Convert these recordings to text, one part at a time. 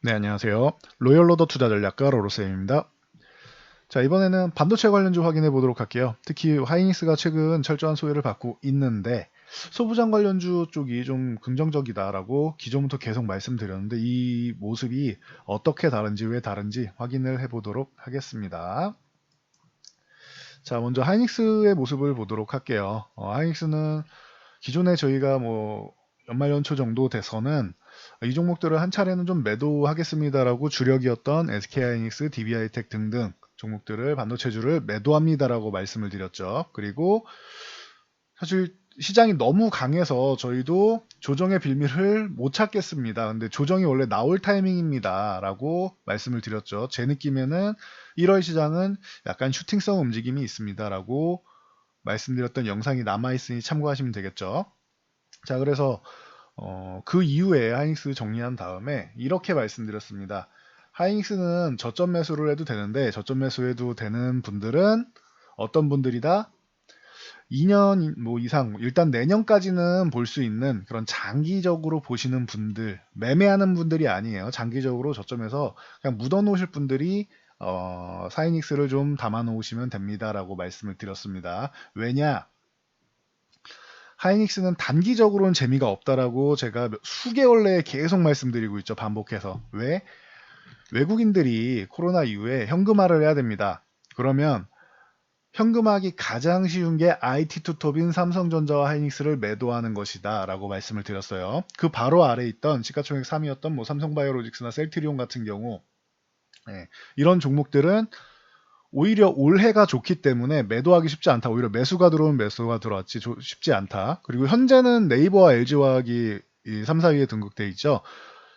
네, 안녕하세요. 로열로더 투자전략가 로로쌤입니다. 자, 이번에는 반도체 관련주 확인해 보도록 할게요. 특히 하이닉스가 최근 철저한 소외를 받고 있는데 소부장 관련주 쪽이 좀 긍정적이다라고 기존부터 계속 말씀드렸는데 이 모습이 어떻게 다른지 왜 다른지 확인을 해 보도록 하겠습니다. 자, 먼저 하이닉스의 모습을 보도록 할게요. 하이닉스는 기존에 저희가 뭐 연말 연초 정도 돼서는 이 종목들을 한 차례는 좀 매도하겠습니다라고 주력이었던 SK하이닉스, DB하이텍 등등 종목들을 반도체주를 매도합니다라고 말씀을 드렸죠. 그리고 사실 시장이 너무 강해서 저희도 조정의 빌미를 못 찾겠습니다. 근데 조정이 원래 나올 타이밍입니다. 라고 말씀을 드렸죠. 제 느낌에는 1월 시장은 약간 슈팅성 움직임이 있습니다. 라고 말씀드렸던 영상이 남아있으니 참고하시면 되겠죠. 자, 그래서 그 이후에 하이닉스 정리한 다음에 이렇게 말씀드렸습니다. 하이닉스는 저점 매수를 해도 되는데 저점 매수해도 되는 분들은 어떤 분들이다? 2년 뭐 이상 일단 내년까지는 볼 수 있는 그런 장기적으로 보시는 분들, 매매하는 분들이 아니에요. 장기적으로 저점에서 그냥 묻어 놓으실 분들이 사이닉스를 좀 담아 놓으시면 됩니다라고 말씀을 드렸습니다. 왜냐? 하이닉스는 단기적으로는 재미가 없다라고 제가 수개월 내에 계속 말씀드리고 있죠. 반복해서. 왜? 외국인들이 코로나 이후에 현금화를 해야 됩니다. 그러면 현금화하기 가장 쉬운 게 IT 투톱인 삼성전자와 하이닉스를 매도하는 것이다 라고 말씀을 드렸어요. 그 바로 아래에 있던 시가총액 3위였던 뭐 삼성바이오로직스나 셀트리온 같은 경우 이런 종목들은 오히려 올해가 좋기 때문에 매도하기 쉽지 않다. 오히려 매수가 들어오면 매수가 들어왔지 쉽지 않다. 그리고 현재는 네이버와 LG화학이 3, 4위에 등극돼 있죠.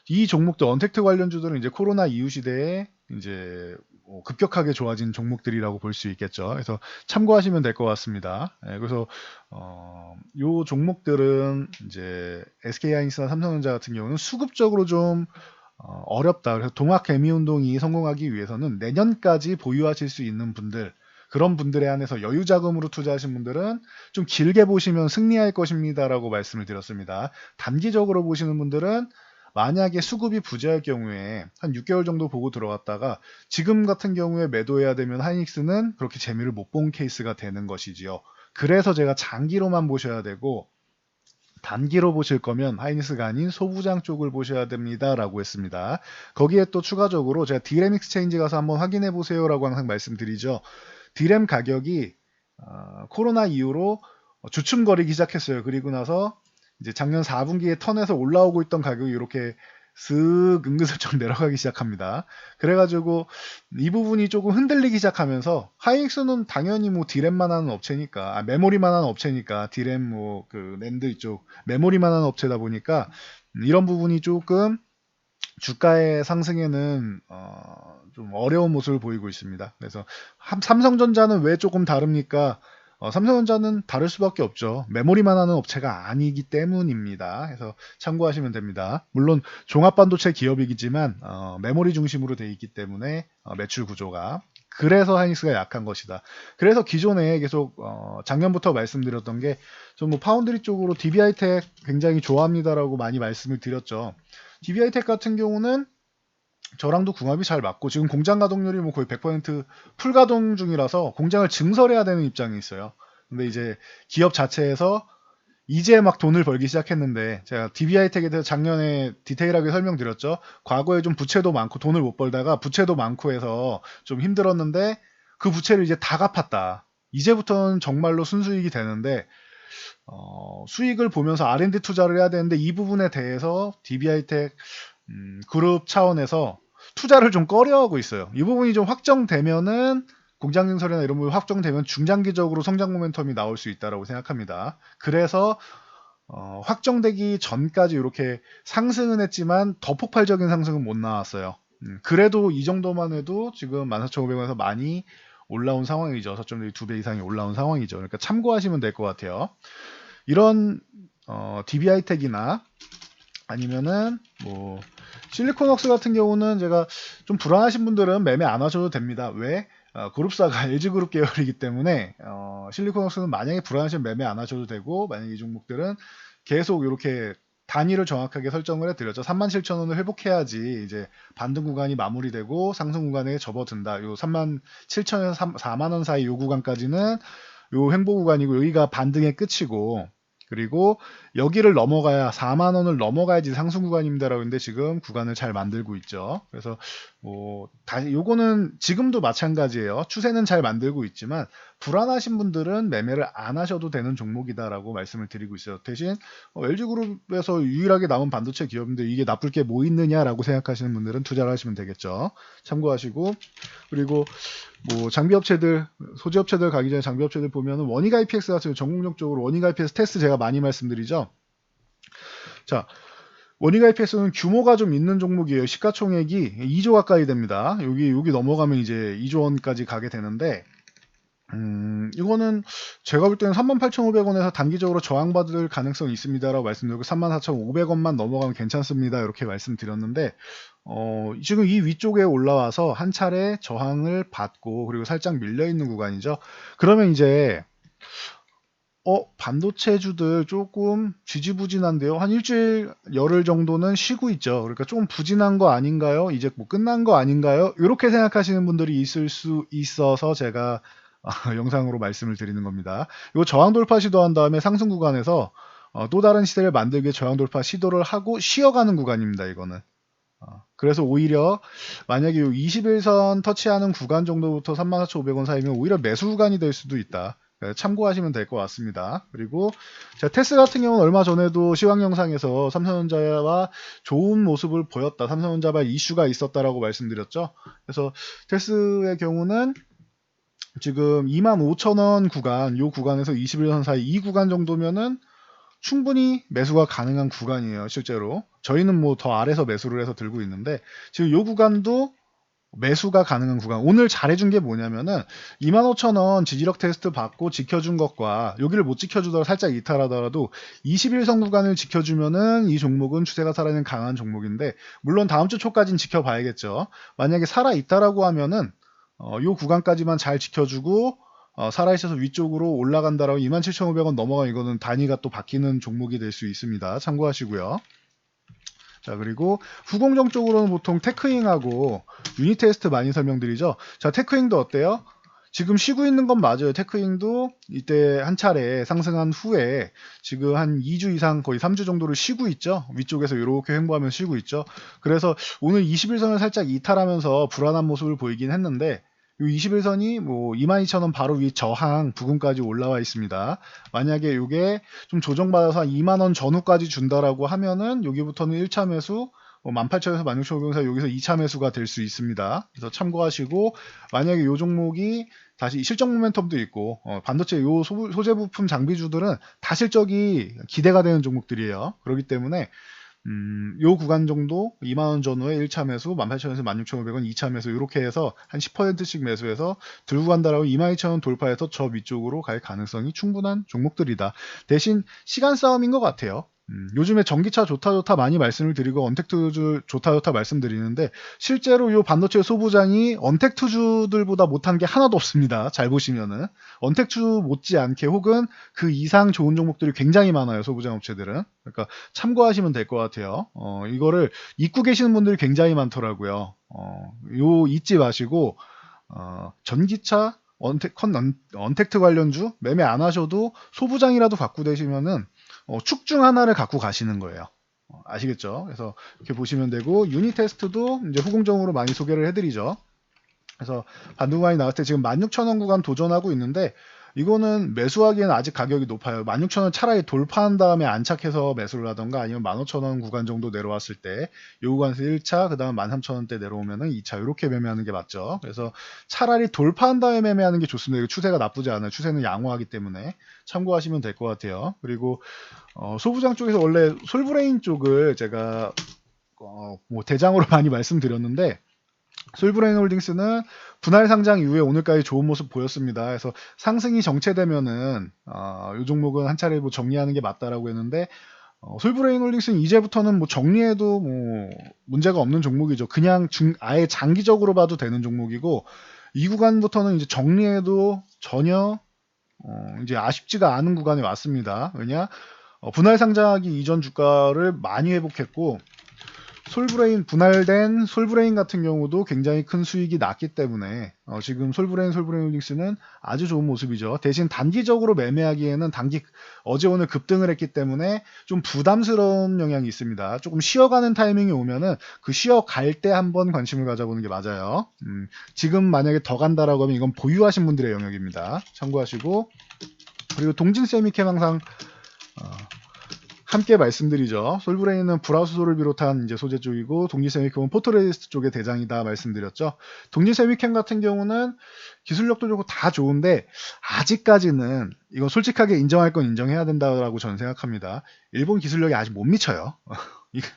이 종목들 언택트 관련주들은 이제 코로나 이후 시대에 이제 급격하게 좋아진 종목들이라고 볼 수 있겠죠. 그래서 참고하시면 될 것 같습니다. 그래서 요 종목들은 이제 SK하이닉스나 삼성전자 같은 경우는 수급적으로 좀 어렵다. 그래서 동학개미운동이 성공하기 위해서는 내년까지 보유하실 수 있는 분들, 그런 분들에 한해서 여유자금으로 투자하신 분들은 좀 길게 보시면 승리할 것입니다라고 말씀을 드렸습니다. 단기적으로 보시는 분들은 만약에 수급이 부재할 경우에 한 6개월 정도 보고 들어갔다가 지금 같은 경우에 매도해야 되면 하이닉스는 그렇게 재미를 못 본 케이스가 되는 것이지요. 그래서 제가 장기로만 보셔야 되고 단기로 보실 거면 하이닉스가 아닌 소부장 쪽을 보셔야 됩니다 라고 했습니다. 거기에 또 추가적으로 제가 디램 익스체인지 가서 한번 확인해 보세요 라고 항상 말씀드리죠. 디램 가격이 코로나 이후로 주춤거리기 시작했어요. 그리고 나서 이제 작년 4분기에 턴에서 올라오고 있던 가격이 이렇게 슥 은근슬쩍 내려가기 시작합니다. 그래가지고 이 부분이 조금 흔들리기 시작하면서 하이닉스는 당연히 뭐 디램만 하는 업체니까 메모리만 하는 업체니까 디램 뭐 그 랜드 이쪽 메모리만 하는 업체다 보니까 이런 부분이 조금 주가의 상승에는 좀 어려운 모습을 보이고 있습니다. 그래서 삼성전자는 왜 조금 다릅니까? 삼성전자는 다를 수밖에 없죠. 메모리만 하는 업체가 아니기 때문입니다. 그래서 참고하시면 됩니다. 물론 종합반도체 기업이지만 메모리 중심으로 되어 있기 때문에 매출 구조가 그래서 하이닉스가 약한 것이다. 그래서 기존에 계속 작년부터 말씀드렸던 게 좀 뭐 파운드리 쪽으로 DB하이텍 굉장히 좋아합니다라고 많이 말씀을 드렸죠. DB하이텍 같은 경우는 저랑도 궁합이 잘 맞고 지금 공장 가동률이 뭐 거의 100% 풀가동 중이라서 공장을 증설해야 되는 입장이 있어요. 근데 이제 기업 자체에서 이제 막 돈을 벌기 시작했는데 제가 DB하이텍에 대해서 작년에 디테일하게 설명드렸죠. 과거에 좀 부채도 많고 돈을 못 벌다가 부채도 많고 해서 좀 힘들었는데 그 부채를 이제 다 갚았다. 이제부터는 정말로 순수익이 되는데 수익을 보면서 R&D 투자를 해야 되는데 이 부분에 대해서 DB하이텍 그룹 차원에서 투자를 좀 꺼려하고 있어요. 이 부분이 좀 확정되면은 공장 증설이나 이런 부분이 확정되면 중장기적으로 성장 모멘텀이 나올 수 있다고 생각합니다. 그래서 확정되기 전까지 이렇게 상승은 했지만 더 폭발적인 상승은 못 나왔어요. 그래도 이 정도만 해도 지금 14,500원에서 많이 올라온 상황이죠. 4.2 2배 이상이 올라온 상황이죠. 그러니까 참고하시면 될 것 같아요. 이런 DB하이텍이나 아니면은 뭐 실리콘웍스 같은 경우는 제가 좀 불안하신 분들은 매매 안 하셔도 됩니다. 왜? 그룹사가 LG그룹 계열이기 때문에 실리콘웍스는 만약에 불안하시면 매매 안 하셔도 되고 만약에 이 종목들은 계속 이렇게 단위를 정확하게 설정을 해드렸죠. 37,000원을 회복해야지 이제 반등 구간이 마무리되고 상승 구간에 접어든다. 요 37,000원에서 4만원 사이 요 구간까지는 요 횡보 구간이고 여기가 반등의 끝이고, 그리고 여기를 넘어가야 4만 원을 넘어가야지 상승 구간입니다라고 했는데 지금 구간을 잘 만들고 있죠. 그래서 다시 요거는 지금도 마찬가지예요. 추세는 잘 만들고 있지만 불안하신 분들은 매매를 안 하셔도 되는 종목이다라고 말씀을 드리고 있어요. 대신 LG그룹에서 유일하게 남은 반도체 기업인데 이게 나쁠 게 뭐 있느냐라고 생각하시는 분들은 투자를 하시면 되겠죠. 참고하시고, 그리고 장비업체들, 소지업체들 가기 전에 장비업체들 보면은 원익 IPX 같은 전공적으로 원익 IPX 테스트 제가 많이 말씀드리죠. 자, 원익 IPS는 규모가 좀 있는 종목이에요. 시가총액이 2조 가까이 됩니다. 여기 넘어가면 이제 2조 원까지 가게 되는데, 이거는 제가 볼 때는 38,500원에서 단기적으로 저항받을 가능성이 있습니다라고 말씀드리고 34,500원만 넘어가면 괜찮습니다. 이렇게 말씀드렸는데, 지금 이 위쪽에 올라와서 한 차례 저항을 받고 그리고 살짝 밀려있는 구간이죠. 그러면 이제 반도체주들 조금 지지부진한데요. 한 일주일, 열흘 정도는 쉬고 있죠. 그러니까 조금 부진한 거 아닌가요? 이제 뭐 끝난 거 아닌가요? 이렇게 생각하시는 분들이 있을 수 있어서 제가 영상으로 말씀을 드리는 겁니다. 이거 저항 돌파 시도한 다음에 상승 구간에서 또 다른 시세를 만들기 위해 저항 돌파 시도를 하고 쉬어가는 구간입니다. 이거는. 그래서 오히려 만약에 21선 터치하는 구간 정도부터 34,500원 사이면 오히려 매수 구간이 될 수도 있다. 참고하시면 될 것 같습니다. 그리고 제가 테스 같은 경우는 얼마 전에도 시황 영상에서 삼성전자와 좋은 모습을 보였다. 삼성전자발 이슈가 있었다라고 말씀드렸죠. 그래서 테스의 경우는 지금 25,000원 구간, 요 구간에서 21선 사이 이 구간 정도면은 충분히 매수가 가능한 구간이에요. 실제로 저희는 뭐 더 아래서 매수를 해서 들고 있는데 지금 요 구간도 매수가 가능한 구간. 오늘 잘해준 게 뭐냐면은 25,000원 지지력 테스트 받고 지켜준 것과 여기를 못 지켜주더라도 살짝 이탈하더라도 21선 구간을 지켜주면은 이 종목은 추세가 살아있는 강한 종목인데, 물론 다음 주 초까지는 지켜봐야겠죠. 만약에 살아 있다라고 하면은 요 구간까지만 잘 지켜주고 살아있어서 위쪽으로 올라간다라고 27,500원 넘어가면 이거는 단위가 또 바뀌는 종목이 될 수 있습니다. 참고하시고요. 자, 그리고 후공정 쪽으로는 보통 테크잉하고 유닛 테스트 많이 설명드리죠. 자, 테크잉도 어때요? 지금 쉬고 있는 건 맞아요. 테크잉도 이때 한 차례 상승한 후에 지금 한 2주 이상 거의 3주 정도를 쉬고 있죠. 위쪽에서 이렇게 횡보하면 쉬고 있죠. 그래서 오늘 21선을 살짝 이탈하면서 불안한 모습을 보이긴 했는데 이 21선이 뭐 22,000원 바로 위 저항 부근까지 올라와 있습니다. 만약에 이게 좀 조정받아서 2만원 전후까지 준다라고 하면은 여기부터는 1차 매수 18,000에서 16,500원 사이 여기서 2차 매수가 될 수 있습니다. 그래서 참고하시고, 만약에 이 종목이 다시 실적 모멘텀도 있고 반도체 요 소재 부품 장비주들은 다 실적이 기대가 되는 종목들이에요. 그렇기 때문에 요 구간 정도 2만원 전후에 1차 매수 18,000원에서 16,500원 2차 매수 이렇게 해서 한 10%씩 매수해서 들고 간다라고 22,000원 돌파해서 저 위쪽으로 갈 가능성이 충분한 종목들이다. 대신 시간 싸움인 것 같아요. 요즘에 전기차 좋다 많이 말씀을 드리고 언택트주 좋다 말씀드리는데 실제로 요 반도체 소부장이 언택트주들보다 못한 게 하나도 없습니다. 잘 보시면은 언택트 못지않게 혹은 그 이상 좋은 종목들이 굉장히 많아요. 소부장 업체들은. 그러니까 참고하시면 될 것 같아요. 이거를 잊고 계시는 분들이 굉장히 많더라고요. 요 잊지 마시고 전기차 언택트 관련주 매매 안 하셔도 소부장이라도 갖고 계시면은 축 중 하나를 갖고 가시는 거예요. 아시겠죠? 그래서 이렇게 보시면 되고, 유닛 테스트도 이제 후공정으로 많이 소개를 해드리죠. 그래서 반등구간이 나왔을 때 지금 16,000원 구간 도전하고 있는데 이거는 매수하기에는 아직 가격이 높아요. 16,000원 차라리 돌파한 다음에 안착해서 매수를 하던가 아니면 15,000원 구간 정도 내려왔을 때 이 구간에서 1차 그 다음 13,000원대 내려오면은 2차 이렇게 매매하는 게 맞죠. 그래서 차라리 돌파한 다음에 매매하는 게 좋습니다. 추세가 나쁘지 않아요. 추세는 양호하기 때문에 참고하시면 될 것 같아요. 그리고 소부장 쪽에서 원래 솔브레인 쪽을 제가 뭐 대장으로 많이 말씀드렸는데, 솔브레인 홀딩스는 분할 상장 이후에 오늘까지 좋은 모습 보였습니다. 그래서 상승이 정체되면은 이 종목은 한 차례 뭐 정리하는 게 맞다라고 했는데 솔브레인 홀딩스는 이제부터는 뭐 정리해도 뭐 문제가 없는 종목이죠. 그냥 아예 장기적으로 봐도 되는 종목이고 이 구간부터는 이제 정리해도 전혀 이제 아쉽지가 않은 구간에 왔습니다. 왜냐? 분할 상장하기 이전 주가를 많이 회복했고, 분할된 솔브레인 같은 경우도 굉장히 큰 수익이 났기 때문에 지금 솔브레인 홀딩스는 아주 좋은 모습이죠. 대신 단기적으로 매매하기에는 어제 오늘 급등을 했기 때문에 좀 부담스러운 영향이 있습니다. 조금 쉬어가는 타이밍이 오면은 그 쉬어갈 때 한번 관심을 가져보는 게 맞아요. 지금 만약에 더 간다라고 하면 이건 보유하신 분들의 영역입니다. 참고하시고, 그리고 동진세미캠 항상 함께 말씀드리죠. 솔브레인은 브라우스소를 비롯한 이제 소재 쪽이고, 동진세미캠은 포토레지스트 쪽의 대장이다 말씀드렸죠. 동진세미캠 같은 경우는 기술력도 좋고 다 좋은데, 아직까지는 이건 솔직하게 인정할 건 인정해야 된다고 저는 생각합니다. 일본 기술력이 아직 못 미쳐요.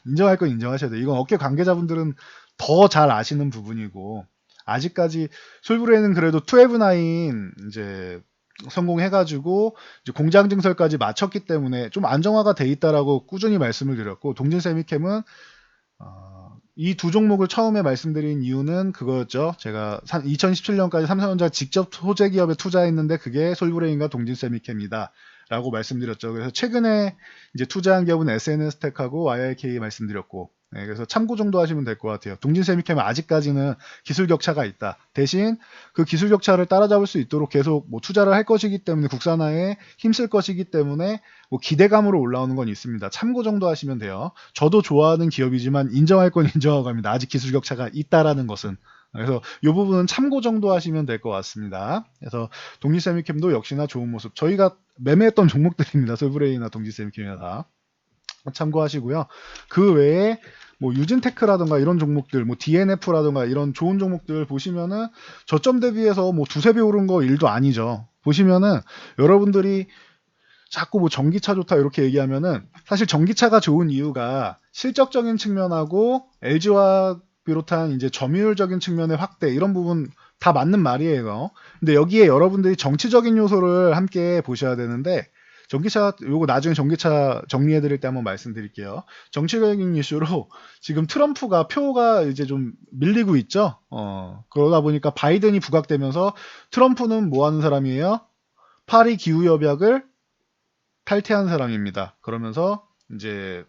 인정할 건 인정하셔야 돼요. 이건 업계 관계자분들은 더 잘 아시는 부분이고, 아직까지 솔브레인은 그래도 2F9 이제 성공해가지고 이제 공장 증설까지 마쳤기 때문에 좀 안정화가 돼 있다라고 꾸준히 말씀을 드렸고, 동진세미캠은 이 두 종목을 처음에 말씀드린 이유는 그거였죠. 제가 2017년까지 삼성전자 직접 소재 기업에 투자했는데 그게 솔브레인과 동진세미캠이다 라고 말씀드렸죠. 그래서 최근에 이제 투자한 기업은 SNS텍하고 YIK 말씀드렸고, 네, 그래서 참고 정도 하시면 될 것 같아요. 동진세미캠은 아직까지는 기술 격차가 있다. 대신 그 기술 격차를 따라잡을 수 있도록 계속 뭐 투자를 할 것이기 때문에, 국산화에 힘쓸 것이기 때문에 뭐 기대감으로 올라오는 건 있습니다. 참고 정도 하시면 돼요. 저도 좋아하는 기업이지만 인정할 건 인정하고 합니다. 아직 기술 격차가 있다라는 것은. 그래서 이 부분은 참고 정도 하시면 될 것 같습니다. 그래서 동진세미캠도 역시나 좋은 모습. 저희가 매매했던 종목들입니다. 솔브레인이나 동진세미캠이나 다. 참고하시고요. 그 외에 뭐 유진테크라든가 이런 종목들, 뭐 DNF라든가 이런 좋은 종목들 보시면은 저점 대비해서 뭐 두세 배 오른 거 일도 아니죠. 보시면은 여러분들이 자꾸 뭐 전기차 좋다 이렇게 얘기하면은, 사실 전기차가 좋은 이유가 실적적인 측면하고 LG화 비롯한 이제 점유율적인 측면의 확대, 이런 부분 다 맞는 말이에요. 근데 여기에 여러분들이 정치적인 요소를 함께 보셔야 되는데, 요거 나중에 전기차 정리해드릴 때 한번 말씀드릴게요. 정치적인 이슈로 지금 트럼프가 표가 이제 좀 밀리고 있죠. 그러다 보니까 바이든이 부각되면서, 트럼프는 뭐 하는 사람이에요? 파리 기후협약을 탈퇴한 사람입니다. 그러면서 이제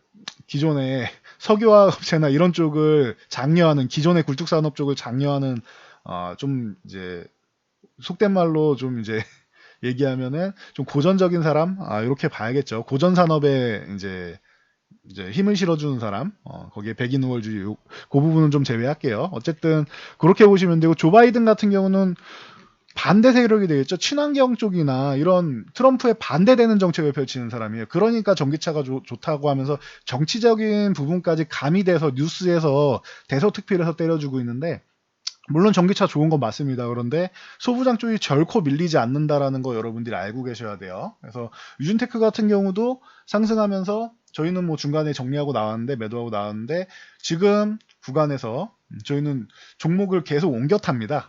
기존의 석유화학 업체나 이런 쪽을 장려하는, 기존의 굴뚝산업 쪽을 장려하는 좀 이제 속된 말로 좀 이제 얘기하면은 좀 고전적인 사람, 이렇게 봐야겠죠. 고전 산업에 이제 힘을 실어주는 사람, 거기에 백인 우월주의, 그 부분은 좀 제외할게요. 어쨌든 그렇게 보시면 되고, 조 바이든 같은 경우는 반대 세력이 되겠죠. 친환경 쪽이나 이런 트럼프에 반대되는 정책을 펼치는 사람이에요. 그러니까 전기차가 좋다고 하면서 정치적인 부분까지 가미돼서 뉴스에서 대서특필해서 때려주고 있는데, 물론 전기차 좋은 건 맞습니다. 그런데 소부장 쪽이 결코 밀리지 않는다라는 거 여러분들이 알고 계셔야 돼요. 그래서 유진테크 같은 경우도 상승하면서, 저희는 뭐 중간에 정리하고 나왔는데, 매도하고 나왔는데, 지금 구간에서 저희는 종목을 계속 옮겨 탑니다.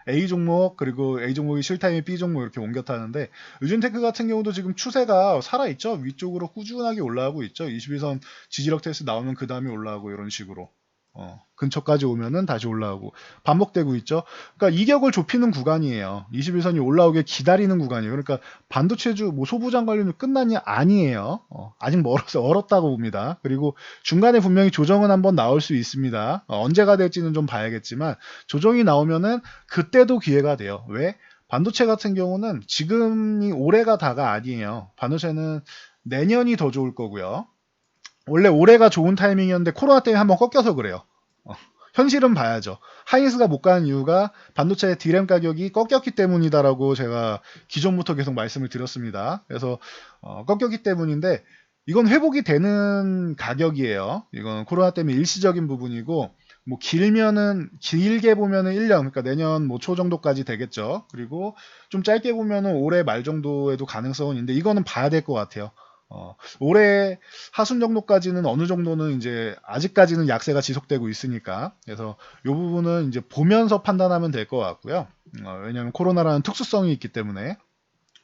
A 종목, 그리고 A 종목이 실타임에 B 종목 이렇게 옮겨 타는데, 유진테크 같은 경우도 지금 추세가 살아있죠. 위쪽으로 꾸준하게 올라가고 있죠. 21선 지지력 테스트 나오면 그 다음에 올라가고, 이런 식으로 근처까지 오면은 다시 올라오고 반복되고 있죠. 그러니까 이격을 좁히는 구간이에요. 21선이 올라오게 기다리는 구간이에요. 그러니까 반도체주 뭐 소부장 관련이 끝나냐? 아니에요. 아직 멀었다고 봅니다. 그리고 중간에 분명히 조정은 한번 나올 수 있습니다. 언제가 될지는 좀 봐야겠지만, 조정이 나오면은 그때도 기회가 돼요. 왜? 반도체 같은 경우는 지금이 올해가 다가 아니에요. 반도체는 내년이 더 좋을 거고요. 원래 올해가 좋은 타이밍이었는데 코로나 때문에 한번 꺾여서 그래요. 현실은 봐야죠. 하이닉스가 못 가는 이유가 반도체 디램 가격이 꺾였기 때문이다라고 제가 기존부터 계속 말씀을 드렸습니다. 그래서 꺾였기 때문인데, 이건 회복이 되는 가격이에요. 이건 코로나 때문에 일시적인 부분이고, 뭐 길게 보면은 1년, 그러니까 내년 뭐 초 정도까지 되겠죠. 그리고 좀 짧게 보면은 올해 말 정도에도 가능성은 있는데, 이거는 봐야 될 것 같아요. 올해 하순 정도까지는 어느 정도는 이제 아직까지는 약세가 지속되고 있으니까, 그래서 이 부분은 이제 보면서 판단하면 될 것 같고요. 왜냐하면 코로나라는 특수성이 있기 때문에.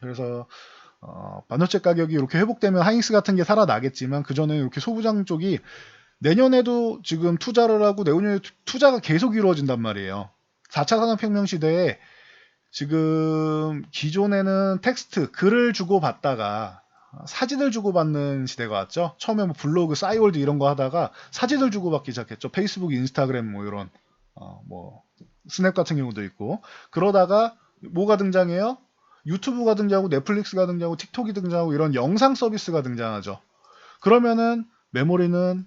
그래서 반도체 가격이 이렇게 회복되면 하이닉스 같은 게 살아나겠지만, 그 전에 이렇게 소부장 쪽이 내년에도 지금 투자를 하고 내후년에 투자가 계속 이루어진단 말이에요. 4차 산업혁명 시대에 지금 기존에는 텍스트, 글을 주고 받다가 사진을 주고받는 시대가 왔죠. 처음에 뭐 블로그, 싸이월드 이런 거 하다가 사진을 주고받기 시작했죠. 페이스북, 인스타그램 뭐 이런 뭐 스냅 같은 경우도 있고. 그러다가 뭐가 등장해요? 유튜브가 등장하고 넷플릭스가 등장하고 틱톡이 등장하고 이런 영상 서비스가 등장하죠. 그러면은 메모리는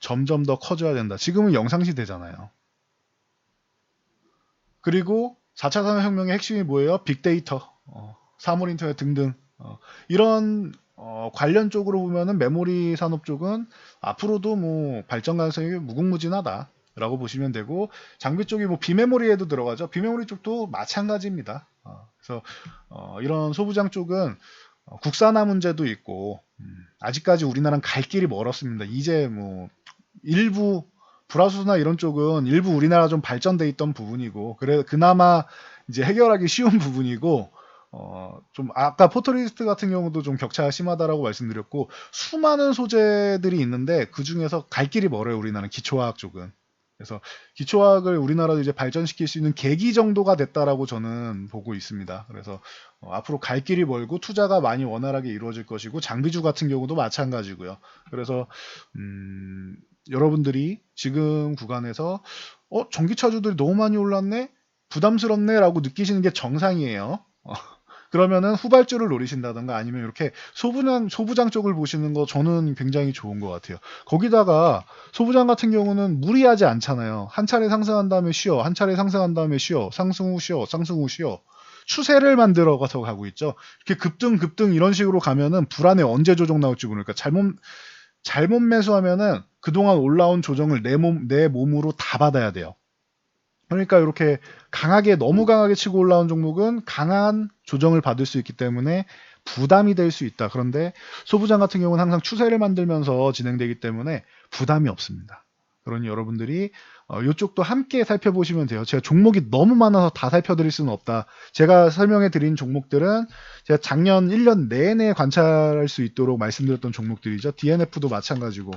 점점 더 커져야 된다. 지금은 영상 시대잖아요. 그리고 4차 산업혁명의 핵심이 뭐예요? 빅데이터, 사물인터넷 등등. 이런 관련 쪽으로 보면은 메모리 산업 쪽은 앞으로도 뭐 발전 가능성이 무궁무진하다라고 보시면 되고, 장비 쪽이 뭐 비메모리에도 들어가죠. 비메모리 쪽도 마찬가지입니다. 그래서 이런 소부장 쪽은 국산화 문제도 있고, 아직까지 우리나라는 갈 길이 멀었습니다. 이제 뭐 일부 불화수나 이런 쪽은 일부 우리나라 좀 발전돼 있던 부분이고, 그래 그나마 이제 해결하기 쉬운 부분이고, 좀 아까 포토리스트 같은 경우도 좀 격차가 심하다라고 말씀드렸고, 수많은 소재들이 있는데 그 중에서 갈 길이 멀어요. 우리나라는 기초화학 쪽은. 그래서 기초화학을 우리나라도 이제 발전시킬 수 있는 계기 정도가 됐다라고 저는 보고 있습니다. 그래서 앞으로 갈 길이 멀고 투자가 많이 원활하게 이루어질 것이고, 장비주 같은 경우도 마찬가지고요. 그래서 여러분들이 지금 구간에서 전기차주들이 너무 많이 올랐네? 부담스럽네? 라고 느끼시는 게 정상이에요. 그러면은 후발주를 노리신다던가 아니면 이렇게 소부장 쪽을 보시는 거 저는 굉장히 좋은 것 같아요. 거기다가 소부장 같은 경우는 무리하지 않잖아요. 한 차례 상승한 다음에 쉬어, 한 차례 상승한 다음에 쉬어, 상승 후 쉬어, 상승 후 쉬어. 추세를 만들어가서 가고 있죠. 이렇게 급등 이런 식으로 가면은 불안해. 언제 조정 나올지 모르니까 잘못 매수하면은 그동안 올라온 조정을 내 몸으로 다 받아야 돼요. 그러니까 이렇게 너무 강하게 치고 올라온 종목은 강한 조정을 받을 수 있기 때문에 부담이 될 수 있다. 그런데 소부장 같은 경우는 항상 추세를 만들면서 진행되기 때문에 부담이 없습니다. 그러니 여러분들이 이쪽도 함께 살펴보시면 돼요. 제가 종목이 너무 많아서 다 살펴드릴 수는 없다. 제가 설명해 드린 종목들은 제가 작년 1년 내내 관찰할 수 있도록 말씀드렸던 종목들이죠. DNF도 마찬가지고,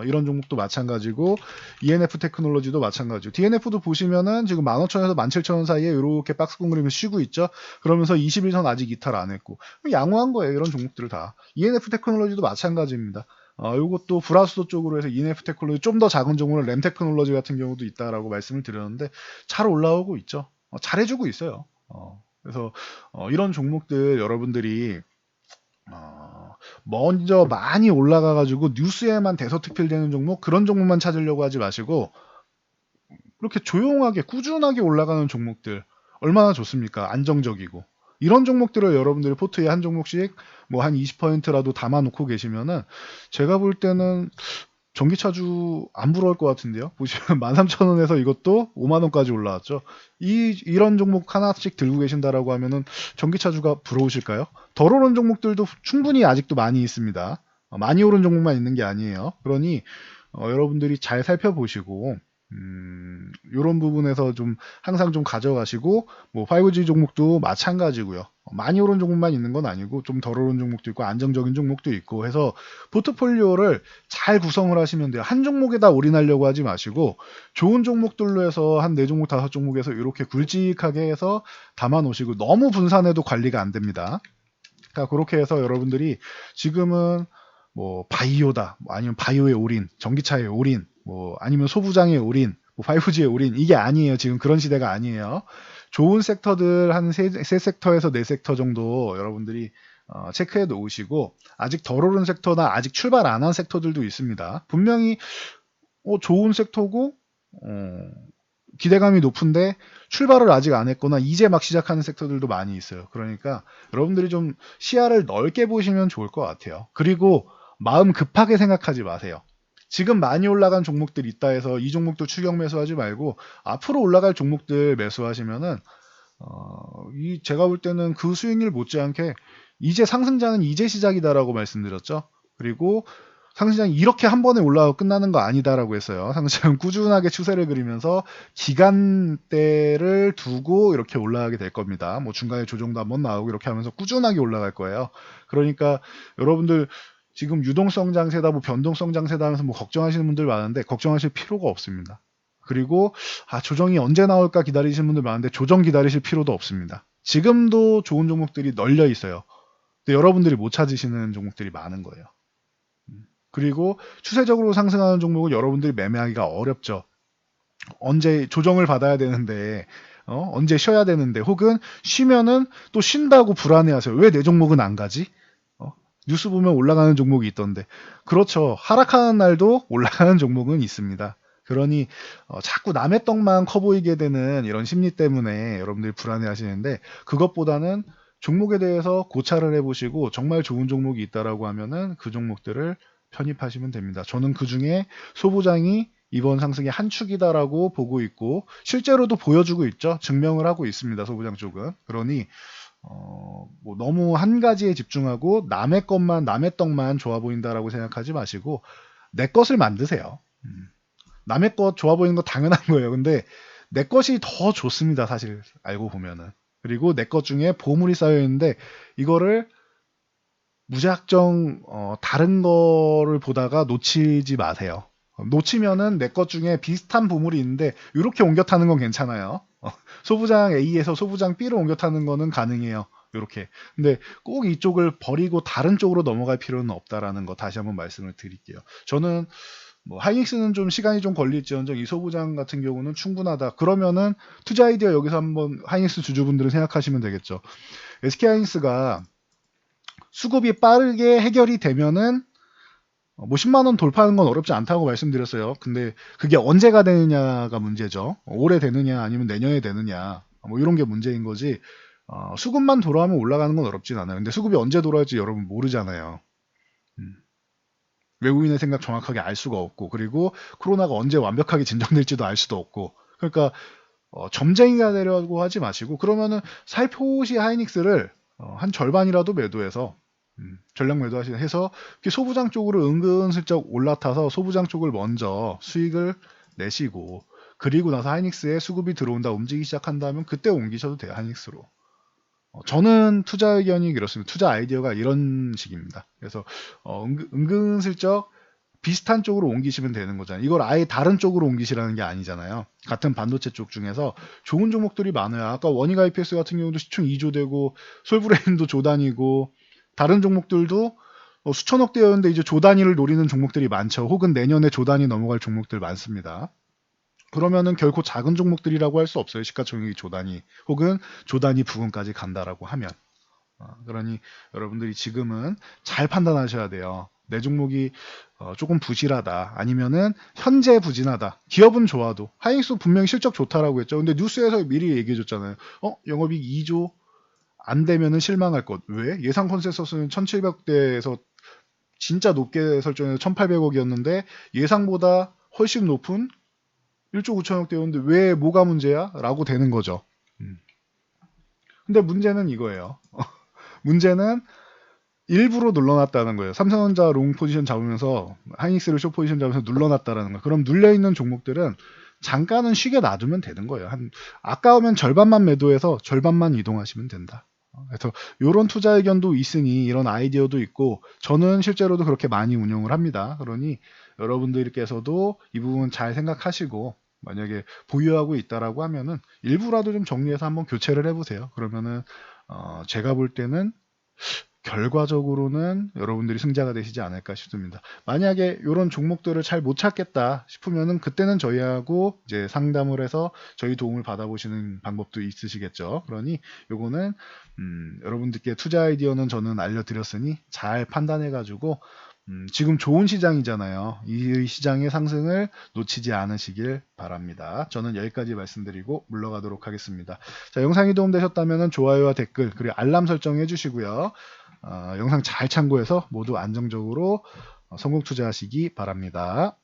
이런 종목도 마찬가지고, ENF 테크놀로지도 마찬가지고, DNF도 보시면은 지금 15,000원에서 17,000원 사이에 이렇게 박스 공그림을 쉬고 있죠. 그러면서 21선 아직 이탈 안 했고, 양호한 거예요. 이런 종목들을 다. ENF 테크놀로지도 마찬가지입니다. 이것도 불화수소 쪽으로 해서 ENF 테크놀로지 좀 더 작은 종목은 램 테크놀로지 같은 경우도 있다라고 말씀을 드렸는데 잘 올라오고 있죠. 잘해주고 있어요. 그래서 이런 종목들 여러분들이 먼저 많이 올라가가지고 뉴스에만 대서특필되는 종목, 그런 종목만 찾으려고 하지 마시고 이렇게 조용하게 꾸준하게 올라가는 종목들 얼마나 좋습니까? 안정적이고. 이런 종목들을 여러분들이 포트에 한 종목씩 뭐 한 20%라도 담아놓고 계시면은 제가 볼 때는 전기차주 안 부러울 것 같은데요. 보시면 13,000원에서 이것도 5만원까지 올라왔죠. 이런 종목 하나씩 들고 계신다라고 하면은 전기차주가 부러우실까요? 덜 오른 종목들도 충분히 아직도 많이 있습니다. 많이 오른 종목만 있는 게 아니에요. 그러니 여러분들이 잘 살펴보시고 이런 부분에서 좀 항상 좀 가져가시고, 뭐 5G 종목도 마찬가지고요. 많이 오른 종목만 있는 건 아니고 좀 덜 오른 종목도 있고 안정적인 종목도 있고 해서 포트폴리오를 잘 구성을 하시면 돼요. 한 종목에다 올인하려고 하지 마시고 좋은 종목들로 해서 한 4종목 5종목에서 이렇게 굵직하게 해서 담아 놓으시고, 너무 분산해도 관리가 안 됩니다. 그러니까 그렇게 해서 여러분들이 지금은 뭐 바이오다, 뭐 아니면 바이오의 올인, 전기차의 올인, 뭐 아니면 소부장의 올인, 뭐 5G의 올인, 이게 아니에요. 지금 그런 시대가 아니에요. 좋은 섹터들 한 세 섹터에서 네 섹터 정도 여러분들이 체크해 놓으시고, 아직 덜 오른 섹터나 아직 출발 안 한 섹터들도 있습니다. 분명히 좋은 섹터고 기대감이 높은데 출발을 아직 안 했거나 이제 막 시작하는 섹터들도 많이 있어요. 그러니까 여러분들이 좀 시야를 넓게 보시면 좋을 것 같아요. 그리고 마음 급하게 생각하지 마세요. 지금 많이 올라간 종목들 있다 해서 이 종목도 추격 매수하지 말고 앞으로 올라갈 종목들 매수하시면은 제가 볼 때는 그 수익률 못지않게, 이제 상승장은 이제 시작이다라고 말씀드렸죠. 그리고 상승장이 이렇게 한 번에 올라가고 끝나는 거 아니다라고 했어요. 상승장은 꾸준하게 추세를 그리면서 기간대를 두고 이렇게 올라가게 될 겁니다. 뭐 중간에 조정도 한번 나오고 이렇게 하면서 꾸준하게 올라갈 거예요. 그러니까 여러분들 지금 유동성 장세다, 뭐 변동성 장세다 하면서 뭐 걱정하시는 분들 많은데 걱정하실 필요가 없습니다. 그리고 조정이 언제 나올까 기다리시는 분들 많은데 조정 기다리실 필요도 없습니다. 지금도 좋은 종목들이 널려 있어요. 근데 여러분들이 못 찾으시는 종목들이 많은 거예요. 그리고 추세적으로 상승하는 종목은 여러분들이 매매하기가 어렵죠. 언제 조정을 받아야 되는데 언제 쉬어야 되는데 혹은 쉬면은 또 쉰다고 불안해하세요. 왜 내 종목은 안 가지? 뉴스 보면 올라가는 종목이 있던데. 그렇죠. 하락하는 날도 올라가는 종목은 있습니다. 그러니 자꾸 남의 떡만 커 보이게 되는 이런 심리 때문에 여러분들이 불안해 하시는데, 그것보다는 종목에 대해서 고찰을 해보시고 정말 좋은 종목이 있다라고 하면은 그 종목들을 편입하시면 됩니다. 저는 그 중에 소부장이 이번 상승의 한 축이다라고 보고 있고 실제로도 보여주고 있죠. 증명을 하고 있습니다. 소부장 쪽은. 그러니 뭐 너무 한 가지에 집중하고 남의 것만, 남의 떡만 좋아 보인다라고 생각하지 마시고 내 것을 만드세요. 남의 것 좋아 보이는 거 당연한 거예요. 근데 내 것이 더 좋습니다. 사실 알고 보면은. 그리고 내 것 중에 보물이 쌓여 있는데 이거를 무작정 다른 거를 보다가 놓치지 마세요. 놓치면은 내 것 중에 비슷한 보물이 있는데 이렇게 옮겨 타는 건 괜찮아요. 소부장 A에서 소부장 B로 옮겨 타는 거는 가능해요. 이렇게. 근데 꼭 이쪽을 버리고 다른 쪽으로 넘어갈 필요는 없다라는 거 다시 한번 말씀을 드릴게요. 저는 뭐 하이닉스는 좀 시간이 좀 걸릴지언정 이 소부장 같은 경우는 충분하다. 그러면은 투자 아이디어 여기서 한번 하이닉스 주주분들은 생각하시면 되겠죠. SK하이닉스가 수급이 빠르게 해결이 되면은 뭐 10만 원 돌파하는 건 어렵지 않다고 말씀드렸어요. 근데 그게 언제가 되느냐가 문제죠. 올해 되느냐 아니면 내년에 되느냐 뭐 이런 게 문제인 거지. 수급만 돌아오면 올라가는 건 어렵진 않아요. 근데 수급이 언제 돌아올지 여러분 모르잖아요. 외국인의 생각 정확하게 알 수가 없고, 그리고 코로나가 언제 완벽하게 진정될지도 알 수도 없고. 그러니까 점쟁이가 되려고 하지 마시고, 그러면은 살포시 하이닉스를 한 절반이라도 매도해서 전량 매도하시 해서 소부장 쪽으로 은근슬쩍 올라타서 소부장 쪽을 먼저 수익을 내시고, 그리고 나서 하이닉스에 수급이 들어온다, 움직이기 시작한다면 그때 옮기셔도 돼요. 하이닉스로. 저는 투자 의견이 그렇습니다. 투자 아이디어가 이런 식입니다. 그래서 은근슬쩍 비슷한 쪽으로 옮기시면 되는 거잖아요. 이걸 아예 다른 쪽으로 옮기시라는 게 아니잖아요. 같은 반도체 쪽 중에서 좋은 종목들이 많아요. 아까 원익 IPS 같은 경우도 시총 2조 되고 솔브레인도 조 단위고 다른 종목들도 수천억 대였는데 이제 조 단위를 노리는 종목들이 많죠. 혹은 내년에 조 단위 넘어갈 종목들 많습니다. 그러면은 결코 작은 종목들이라고 할 수 없어요. 시가총액이 조 단위 혹은 조 단위 부근까지 간다라고 하면. 그러니 여러분들이 지금은 잘 판단하셔야 돼요. 내 종목이 조금 부실하다, 아니면은 현재 부진하다. 기업은 좋아도 하이닉스 분명히 실적 좋다라고 했죠. 근데 뉴스에서 미리 얘기해 줬잖아요. 영업이익 2조 안 되면은 실망할 것. 왜? 예상 컨센서스는 1700대에서 진짜 높게 설정해서 1800억이었는데 예상보다 훨씬 높은 1조 9천억 대였는데 왜 뭐가 문제야? 라고 되는 거죠. 근데 문제는 이거예요. 문제는 일부러 눌러놨다는 거예요. 삼성전자 롱 포지션 잡으면서 하이닉스를 숏 포지션 잡으면서 눌러놨다라는 거예요. 그럼 눌려있는 종목들은 잠깐은 쉬게 놔두면 되는 거예요. 아까우면 절반만 매도해서 절반만 이동하시면 된다. 그래서 이런 투자 의견도 있으니 이런 아이디어도 있고 저는 실제로도 그렇게 많이 운영을 합니다. 그러니 여러분들께서도 이 부분 잘 생각하시고 만약에 보유하고 있다라고 하면은 일부라도 좀 정리해서 한번 교체를 해보세요. 그러면은 제가 볼 때는 결과적으로는 여러분들이 승자가 되시지 않을까 싶습니다. 만약에 이런 종목들을 잘 못 찾겠다 싶으면은 그때는 저희하고 이제 상담을 해서 저희 도움을 받아보시는 방법도 있으시겠죠. 그러니 요거는 여러분들께 투자 아이디어는 저는 알려드렸으니 잘 판단해가지고 지금 좋은 시장이잖아요. 이 시장의 상승을 놓치지 않으시길 바랍니다. 저는 여기까지 말씀드리고 물러가도록 하겠습니다. 자, 영상이 도움되셨다면 좋아요와 댓글 그리고 알람 설정해 주시고요. 영상 잘 참고해서 모두 안정적으로 성공 투자하시기 바랍니다.